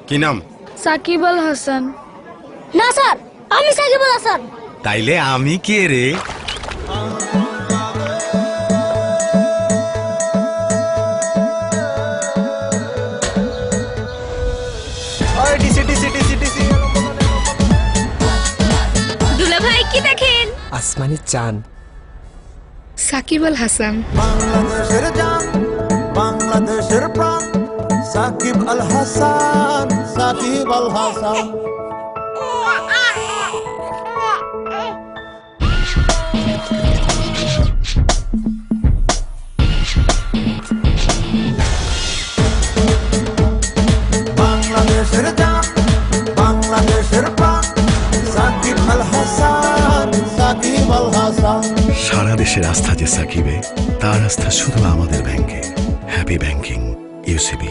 কি নাম? সাকিব আল হাসান। না স্যার, আমি সাকিব আল হাসান। তাইলে আমি কে রে? দুলা ভাই কি দেখেন? আসমানি চান। সাকিব আল হাসান। বাংলাদেশের জান, বাংলাদেশের প্রাণ, সাকিব আল হাসান, সাকিব আল হাসান। বাংলাদেশের জান, বাংলাদেশের প্রাণ, সাকিব আল হাসান, সাকিব আল হাসান। সারা দেশের আস্থা যে সাকিবে, তার আস্থা শুধু আমাদের ব্যাংকে। Happy banking, UCB.